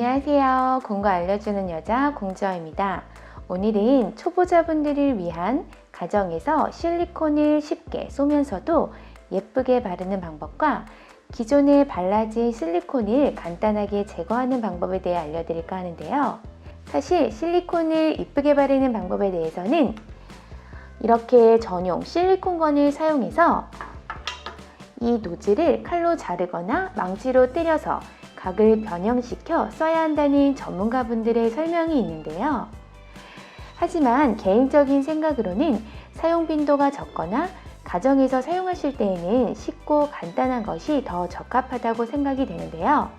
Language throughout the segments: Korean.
안녕하세요. 공부 알려주는 여자 공주아입니다. 오늘은 초보자분들을 위한 가정에서 실리콘을 쉽게 쏘면서도 예쁘게 바르는 방법과 기존에 발라진 실리콘을 간단하게 제거하는 방법에 대해 알려드릴까 하는데요. 사실 실리콘을 이쁘게 바르는 방법에 대해서는 이렇게 전용 실리콘건을 사용해서 이 노즐을 칼로 자르거나 망치로 때려서 각을 변형시켜 써야 한다는 전문가분들의 설명이 있는데요. 하지만 개인적인 생각으로는 사용 빈도가 적거나 가정에서 사용하실 때에는 쉽고 간단한 것이 더 적합하다고 생각이 되는데요.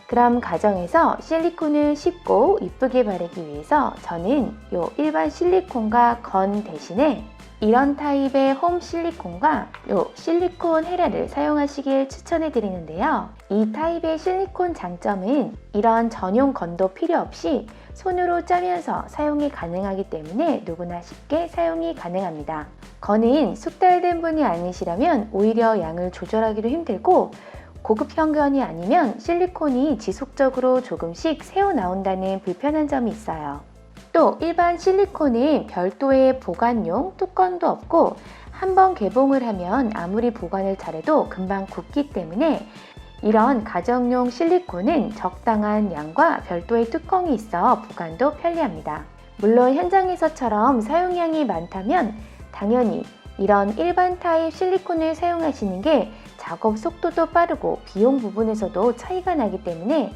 그럼 가정에서 실리콘을 쉽고 이쁘게 바르기 위해서 저는 일반 실리콘과 건 대신에 이런 타입의 홈 실리콘과 실리콘 헤라를 사용하시길 추천해 드리는데요. 이 타입의 실리콘 장점은 이런 전용 건도 필요 없이 손으로 짜면서 사용이 가능하기 때문에 누구나 쉽게 사용이 가능합니다. 건은 숙달된 분이 아니시라면 오히려 양을 조절하기도 힘들고 고급형 건이 아니면 실리콘이 지속적으로 조금씩 새어나온다는 불편한 점이 있어요. 또 일반 실리콘은 별도의 보관용 뚜껑도 없고 한번 개봉을 하면 아무리 보관을 잘해도 금방 굳기 때문에 이런 가정용 실리콘은 적당한 양과 별도의 뚜껑이 있어 보관도 편리합니다. 물론 현장에서처럼 사용량이 많다면 당연히 이런 일반 타입 실리콘을 사용하시는 게 작업 속도도 빠르고 비용 부분에서도 차이가 나기 때문에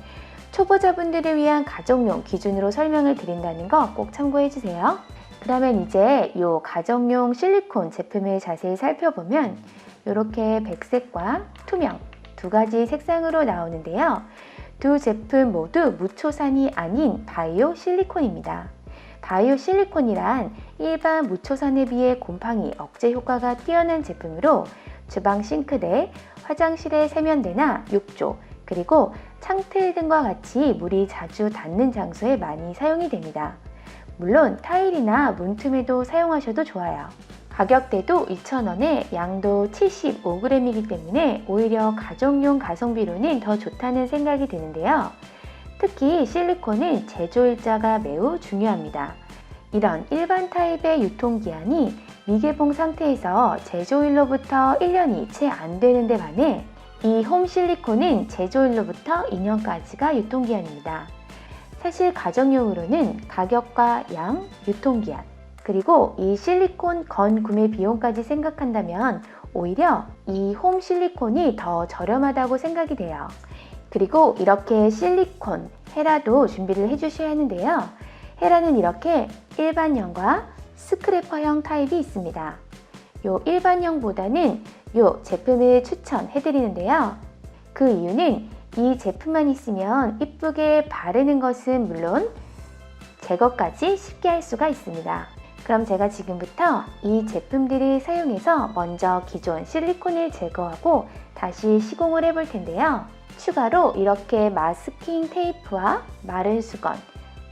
초보자분들을 위한 가정용 기준으로 설명을 드린다는 거 꼭 참고해 주세요. 그러면 이제 이 가정용 실리콘 제품을 자세히 살펴보면 이렇게 백색과 투명 두 가지 색상으로 나오는데요. 두 제품 모두 무초산이 아닌 바이오 실리콘입니다. 바이오 실리콘이란 일반 무초산에 비해 곰팡이 억제 효과가 뛰어난 제품으로 주방 싱크대, 화장실의 세면대나 욕조, 그리고 창틀 등과 같이 물이 자주 닿는 장소에 많이 사용이 됩니다. 물론 타일이나 문틈에도 사용하셔도 좋아요. 가격대도 2,000원에 양도 75g이기 때문에 오히려 가정용 가성비로는 더 좋다는 생각이 드는데요. 특히 실리콘은 제조일자가 매우 중요합니다. 이런 일반 타입의 유통기한이 미개봉 상태에서 제조일로부터 1년이 채 안 되는데 반해 이 홈 실리콘은 제조일로부터 2년까지가 유통기한입니다. 사실 가정용으로는 가격과 양, 유통기한, 그리고 이 실리콘 건 구매 비용까지 생각한다면 오히려 이 홈 실리콘이 더 저렴하다고 생각이 돼요. 그리고 이렇게 실리콘 헤라도 준비를 해주셔야 하는데요. 헤라는 이렇게 일반형과 스크래퍼형 타입이 있습니다. 요 일반형보다는 요 제품을 추천해드리는데요. 그 이유는 이 제품만 있으면 이쁘게 바르는 것은 물론 제거까지 쉽게 할 수가 있습니다. 그럼 제가 지금부터 이 제품들을 사용해서 먼저 기존 실리콘을 제거하고 다시 시공을 해볼 텐데요. 추가로 이렇게 마스킹 테이프와 마른 수건,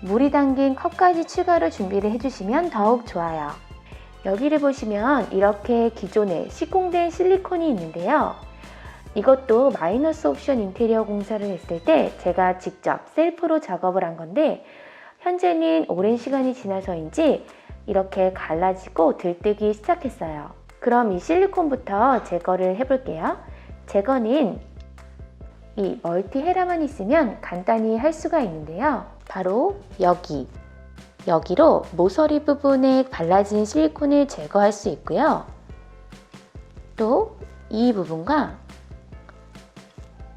물이 담긴 컵까지 추가로 준비를 해주시면 더욱 좋아요. 여기를 보시면 이렇게 기존에 시공된 실리콘이 있는데요. 이것도 마이너스 옵션 인테리어 공사를 했을 때 제가 직접 셀프로 작업을 한 건데 현재는 오랜 시간이 지나서인지 이렇게 갈라지고 들뜨기 시작했어요. 그럼 이 실리콘부터 제거를 해볼게요. 제거는 이 멀티 헤라만 있으면 간단히 할 수가 있는데요. 바로 여기로 모서리 부분에 발라진 실리콘을 제거할 수 있고요. 또 이 부분과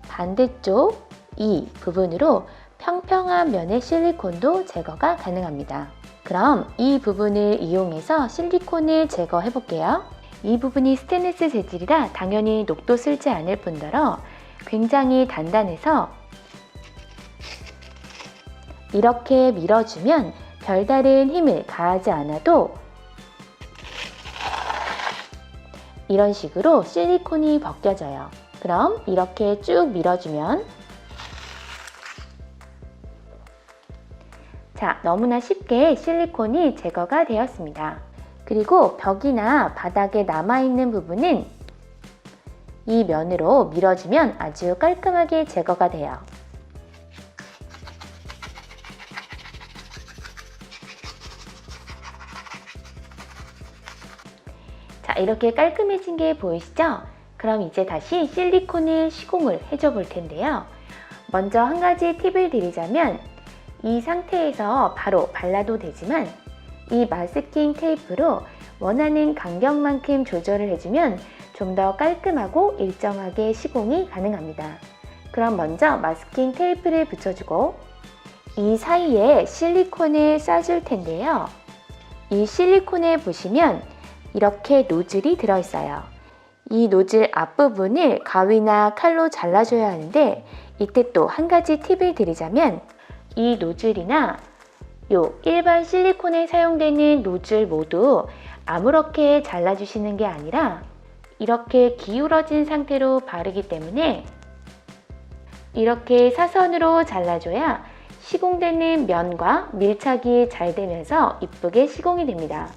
반대쪽 이 부분으로 평평한 면의 실리콘도 제거가 가능합니다. 그럼 이 부분을 이용해서 실리콘을 제거해 볼게요. 이 부분이 스테인리스 재질이라 당연히 녹도 슬지 않을 뿐더러 굉장히 단단해서 이렇게 밀어주면 별다른 힘을 가하지 않아도 이런 식으로 실리콘이 벗겨져요. 그럼 이렇게 쭉 밀어주면 너무나 쉽게 실리콘이 제거가 되었습니다. 그리고 벽이나 바닥에 남아있는 부분은 이 면으로 밀어주면 아주 깔끔하게 제거가 돼요. 이렇게 깔끔해진 게 보이시죠? 그럼 이제 다시 실리콘을 시공을 해줘 볼 텐데요. 먼저 한 가지 팁을 드리자면 이 상태에서 바로 발라도 되지만 이 마스킹 테이프로 원하는 간격만큼 조절을 해주면 좀 더 깔끔하고 일정하게 시공이 가능합니다. 그럼 먼저 마스킹 테이프를 붙여주고 이 사이에 실리콘을 싸줄 텐데요. 이 실리콘에 보시면 이렇게 노즐이 들어있어요. 이 노즐 앞부분을 가위나 칼로 잘라줘야 하는데 이때 또 한 가지 팁을 드리자면 이 노즐이나 일반 실리콘에 사용되는 노즐 모두 아무렇게 잘라주시는 게 아니라 이렇게 기울어진 상태로 바르기 때문에 이렇게 사선으로 잘라줘야 시공되는 면과 밀착이 잘 되면서 이쁘게 시공이 됩니다.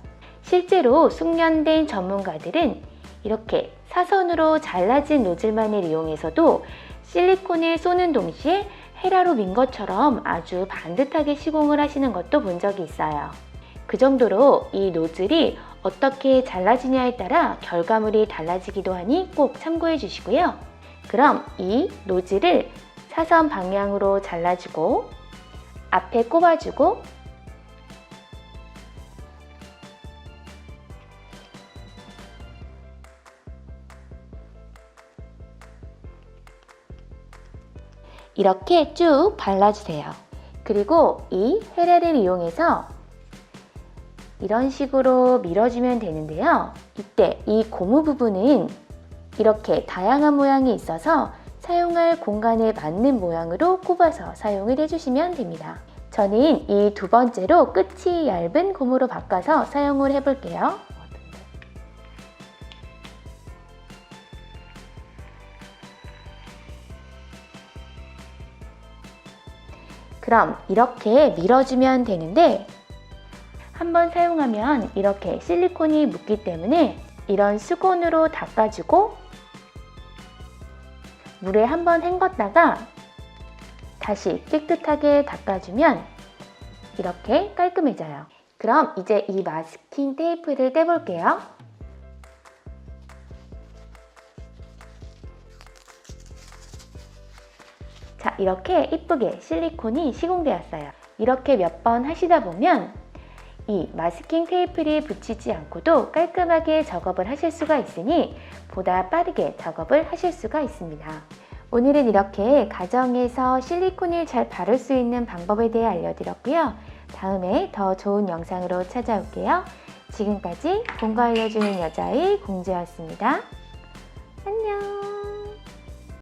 실제로 숙련된 전문가들은 이렇게 사선으로 잘라진 노즐만을 이용해서도 실리콘을 쏘는 동시에 헤라로 민 것처럼 아주 반듯하게 시공을 하시는 것도 본 적이 있어요. 그 정도로 이 노즐이 어떻게 잘라지냐에 따라 결과물이 달라지기도 하니 꼭 참고해 주시고요. 그럼 이 노즐을 사선 방향으로 잘라주고 앞에 꼽아주고 이렇게 쭉 발라주세요. 그리고 이 헤라를 이용해서 이런 식으로 밀어주면 되는데요. 이때 이 고무 부분은 이렇게 다양한 모양이 있어서 사용할 공간에 맞는 모양으로 꼽아서 사용을 해주시면 됩니다. 저는 이 두 번째로 끝이 얇은 고무로 바꿔서 사용을 해볼게요. 그럼 이렇게 밀어주면 되는데 한번 사용하면 이렇게 실리콘이 묻기 때문에 이런 수건으로 닦아주고 물에 한번 헹궜다가 다시 깨끗하게 닦아주면 이렇게 깔끔해져요. 그럼 이제 이 마스킹 테이프를 떼볼게요. 자, 이렇게 이쁘게 실리콘이 시공되었어요. 이렇게 몇 번 하시다 보면 이 마스킹 테이프를 붙이지 않고도 깔끔하게 작업을 하실 수가 있으니 보다 빠르게 작업을 하실 수가 있습니다. 오늘은 이렇게 가정에서 실리콘을 잘 바를 수 있는 방법에 대해 알려드렸고요. 다음에 더 좋은 영상으로 찾아올게요. 지금까지 공과 알려주는 여자의 공주였습니다. 안녕.